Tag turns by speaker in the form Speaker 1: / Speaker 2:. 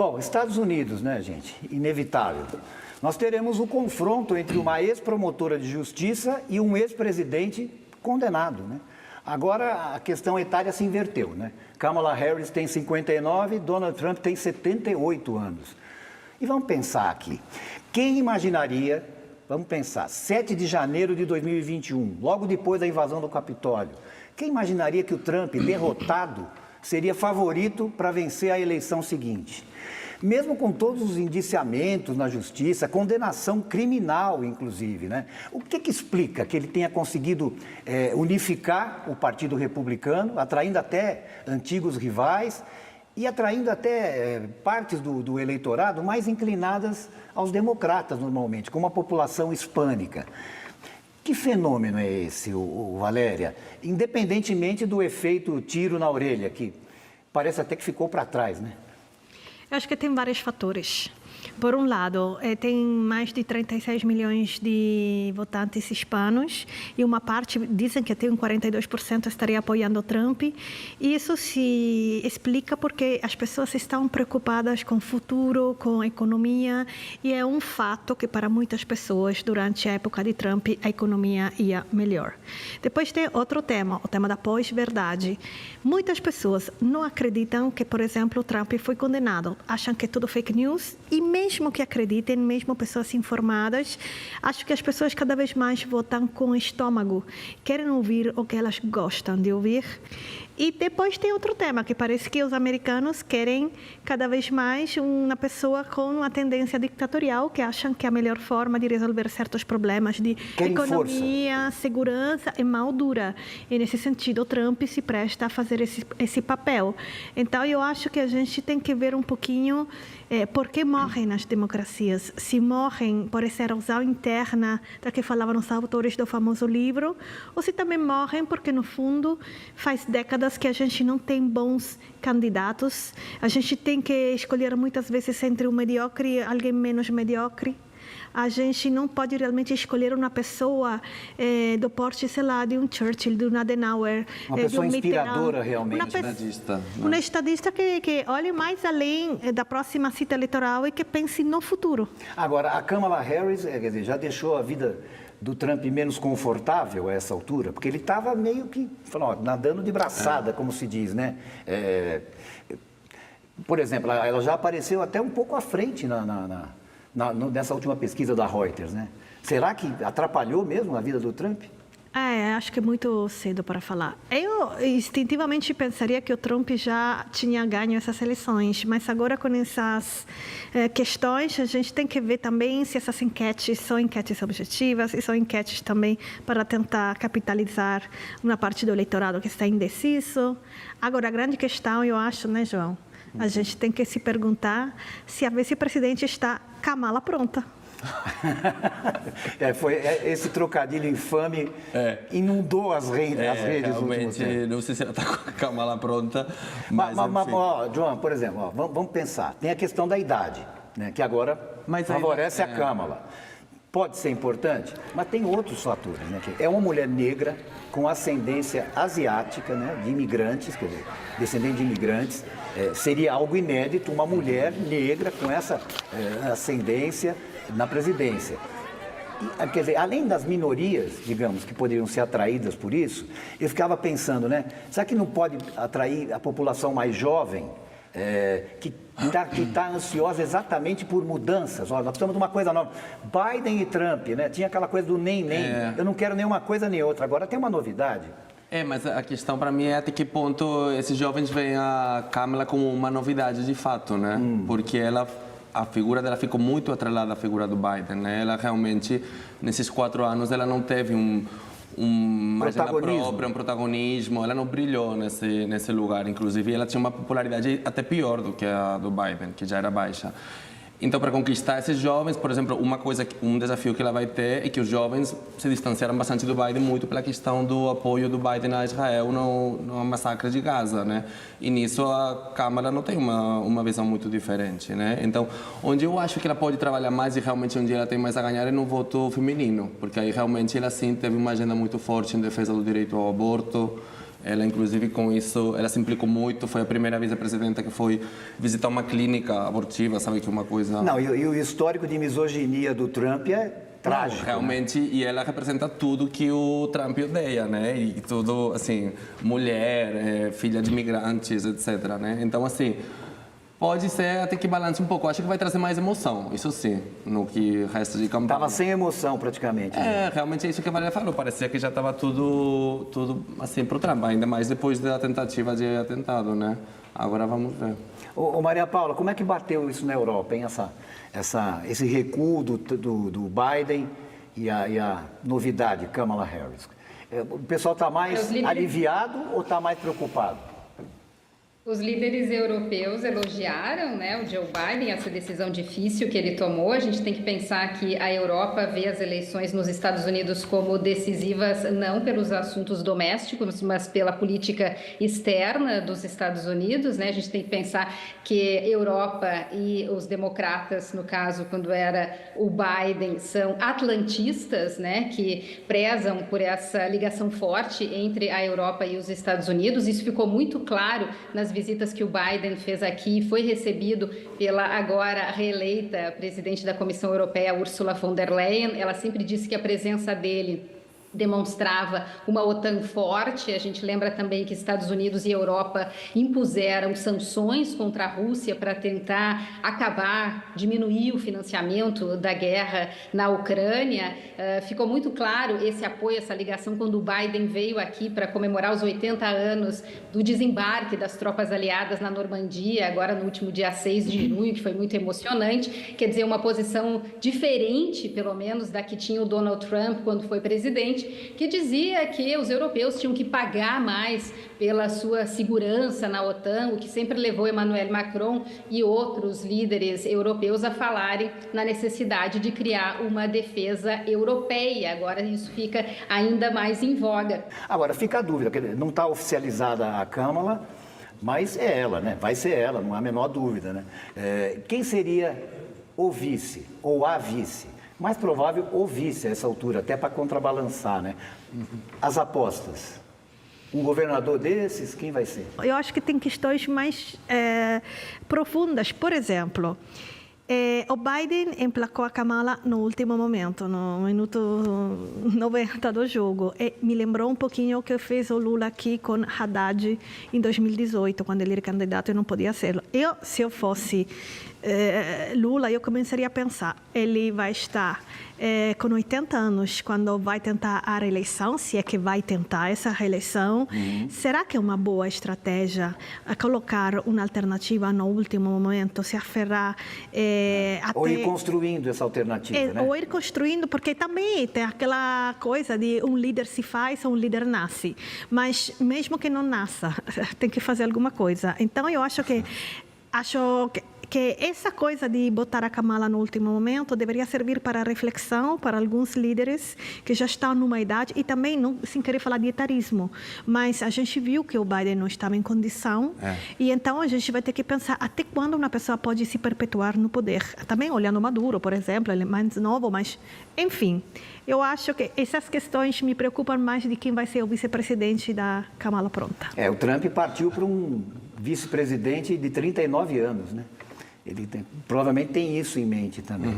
Speaker 1: Bom, Estados Unidos, né, gente? Inevitável. Nós teremos o confronto entre uma ex-promotora de justiça e um ex-presidente condenado, né? Agora, a questão etária se inverteu, né? Kamala Harris tem 59, Donald Trump tem 78 anos. E vamos pensar aqui. Quem imaginaria, vamos pensar, 7 de janeiro de 2021, logo depois da invasão do Capitólio, quem imaginaria que o Trump, derrotado, seria favorito para vencer a eleição seguinte? Mesmo com todos os indiciamentos na justiça, condenação criminal, inclusive, né? O que explica que ele tenha conseguido unificar o Partido Republicano, atraindo até antigos rivais e atraindo até partes do eleitorado mais inclinadas aos democratas, normalmente, como a população hispânica? Que fenômeno é esse, Valéria? Independentemente do efeito tiro na orelha, que parece até que ficou para trás, né?
Speaker 2: Eu acho que tem vários fatores. Por um lado, tem mais de 36 milhões de votantes hispanos e uma parte, dizem que tem 42% estaria apoiando Trump. E isso se explica porque as pessoas estão preocupadas com o futuro, com a economia, e é um fato que para muitas pessoas, durante a época de Trump, a economia ia melhor. Depois tem outro tema, o tema da pós-verdade. Muitas pessoas não acreditam que, por exemplo, o Trump foi condenado, acham que é tudo fake news e mesmo que acreditem, mesmo pessoas informadas, acho que as pessoas cada vez mais votam com o estômago, querem ouvir o que elas gostam de ouvir. E depois tem outro tema, que parece que os americanos querem cada vez mais uma pessoa com uma tendência ditatorial, que acham que a melhor forma de resolver certos problemas de economia, segurança é mão dura. E nesse sentido, o Trump se presta a fazer esse papel. Então, eu acho que a gente tem que ver um pouquinho por que morrem nas democracias. Se morrem por essa erosão interna da que falavam os autores do famoso livro, ou se também morrem porque, no fundo, faz décadas que a gente não tem bons candidatos. A gente tem que escolher muitas vezes entre um mediocre e alguém menos mediocre. A gente não pode realmente escolher uma pessoa do porte, sei lá, de um Churchill, de um Adenauer.
Speaker 1: Uma pessoa inspiradora, realmente.
Speaker 2: Uma estadista que olhe mais além da próxima cita eleitoral e que pense no futuro.
Speaker 1: Agora, a Kamala Harris, quer dizer, já deixou a vida do Trump menos confortável a essa altura, porque ele estava meio que, nadando de braçada, como se diz, né? Por exemplo, ela já apareceu até um pouco à frente nessa última pesquisa da Reuters, né? Será que atrapalhou mesmo a vida do Trump?
Speaker 2: Acho que é muito cedo para falar. Eu instintivamente pensaria que o Trump já tinha ganho essas eleições, mas agora com essas questões, a gente tem que ver também se essas enquetes são enquetes objetivas e são enquetes também para tentar capitalizar uma parte do eleitorado que está indeciso. Agora, a grande questão, eu acho, né, João? A gente tem que se perguntar se a vice-presidente está Kamala pronta.
Speaker 1: Esse trocadilho infame inundou as redes
Speaker 3: realmente, não sei se ela está com a Kamala pronta, mas
Speaker 1: João, por exemplo, vamos pensar, tem a questão da idade, né, que agora favorece a Kamala. Pode ser importante, mas tem outros fatores, né? É uma mulher negra com ascendência asiática, né, de imigrantes, quer dizer, descendente de imigrantes. Seria algo inédito uma mulher negra com essa ascendência na presidência. E, quer dizer, além das minorias, digamos, que poderiam ser atraídas por isso, eu ficava pensando, né? Será que não pode atrair a população mais jovem, que está ansiosa exatamente por mudanças? Olha, nós precisamos de uma coisa nova. Biden e Trump, né? Tinha aquela coisa do nem. Eu não quero nem uma coisa nem outra. Agora tem uma novidade.
Speaker 3: Mas a questão para mim é até que ponto esses jovens veem a Kamala como uma novidade de fato, né? Porque a figura dela ficou muito atrelada à figura do Biden, né? Ela realmente, nesses 4 anos, ela não teve uma agenda própria, um protagonismo, ela não brilhou nesse lugar, inclusive ela tinha uma popularidade até pior do que a do Biden, que já era baixa. Então, para conquistar esses jovens, por exemplo, um desafio que ela vai ter é que os jovens se distanciaram bastante do Biden muito pela questão do apoio do Biden a Israel no massacre de Gaza, né? E nisso a Câmara não tem uma visão muito diferente, né? Então, onde eu acho que ela pode trabalhar mais e realmente onde ela tem mais a ganhar é no voto feminino, porque aí realmente ela sim teve uma agenda muito forte em defesa do direito ao aborto, Ela, inclusive, com isso, ela se implicou muito. Foi a primeira vice-presidenta que foi visitar uma clínica abortiva, sabe, que é uma coisa...
Speaker 1: Não, e o histórico de misoginia do Trump é trágico.
Speaker 3: Realmente, e ela representa tudo que o Trump odeia, né? E tudo, assim, mulher, filha de imigrantes, etc, né? Então, assim, pode ser até que balance um pouco. Acho que vai trazer mais emoção, isso sim, no que resta de campanha.
Speaker 1: Estava sem emoção, praticamente. Né?
Speaker 3: Realmente é isso que a Valéria falou. Parecia que já estava tudo assim para o Trump, ainda mais depois da tentativa de atentado, né? Agora vamos ver.
Speaker 1: Ô Maria Paula, como é que bateu isso na Europa, hein? Esse recuo do Biden e a novidade, Kamala Harris? O pessoal está mais aliviado ou está mais preocupado?
Speaker 4: Os líderes europeus elogiaram, né, o Joe Biden, essa decisão difícil que ele tomou. A gente tem que pensar que a Europa vê as eleições nos Estados Unidos como decisivas não pelos assuntos domésticos, mas pela política externa dos Estados Unidos, né? A gente tem que pensar que Europa e os democratas, no caso, quando era o Biden, são atlantistas, né, que prezam por essa ligação forte entre a Europa e os Estados Unidos. Isso ficou muito claro nas visitas que o Biden fez aqui, foi recebido pela agora reeleita presidente da Comissão Europeia, Ursula von der Leyen. Ela sempre disse que a presença dele demonstrava uma OTAN forte. A gente lembra também que Estados Unidos e Europa impuseram sanções contra a Rússia para tentar acabar, diminuir o financiamento da guerra na Ucrânia. Ficou muito claro esse apoio, essa ligação, quando o Biden veio aqui para comemorar os 80 anos do desembarque das tropas aliadas na Normandia, agora no último dia 6 de junho, que foi muito emocionante. Quer dizer, uma posição diferente, pelo menos, da que tinha o Donald Trump quando foi presidente, que dizia que os europeus tinham que pagar mais pela sua segurança na OTAN, o que sempre levou Emmanuel Macron e outros líderes europeus a falarem na necessidade de criar uma defesa europeia. Agora isso fica ainda mais em voga.
Speaker 1: Agora, fica a dúvida, não está oficializada a Câmara, mas é ela, né? Vai ser ela, não há a menor dúvida, né? Quem seria o vice ou a vice? Mais provável o vice a essa altura, até para contrabalançar, né? As apostas. Um governador desses, quem vai ser?
Speaker 2: Eu acho que tem questões mais profundas. Por exemplo, o Biden emplacou a Kamala no último momento, no minuto 90 do jogo. E me lembrou um pouquinho o que fez o Lula aqui com Haddad em 2018, quando ele era candidato e não podia ser. Se eu fosse Lula, eu começaria a pensar, ele vai estar com 80 anos quando vai tentar a reeleição, se é que vai tentar essa reeleição. Será que é uma boa estratégia colocar uma alternativa no último momento, se aferrar
Speaker 1: ou ir construindo essa alternativa, né?
Speaker 2: Ou ir construindo, porque também tem aquela coisa de um líder se faz ou um líder nasce, mas mesmo que não nasça, tem que fazer alguma coisa. Então eu acho que essa coisa de botar a Kamala no último momento deveria servir para reflexão para alguns líderes que já estão numa idade, e também, não, sem querer falar de etarismo, mas a gente viu que o Biden não estava em condição, e então a gente vai ter que pensar até quando uma pessoa pode se perpetuar no poder. Também olhando Maduro, por exemplo, ele é mais novo, mas, enfim, eu acho que essas questões me preocupam mais de quem vai ser o vice-presidente da Kamala pronta.
Speaker 1: O Trump partiu para um vice-presidente de 39 anos, né? Ele provavelmente tem isso em mente também.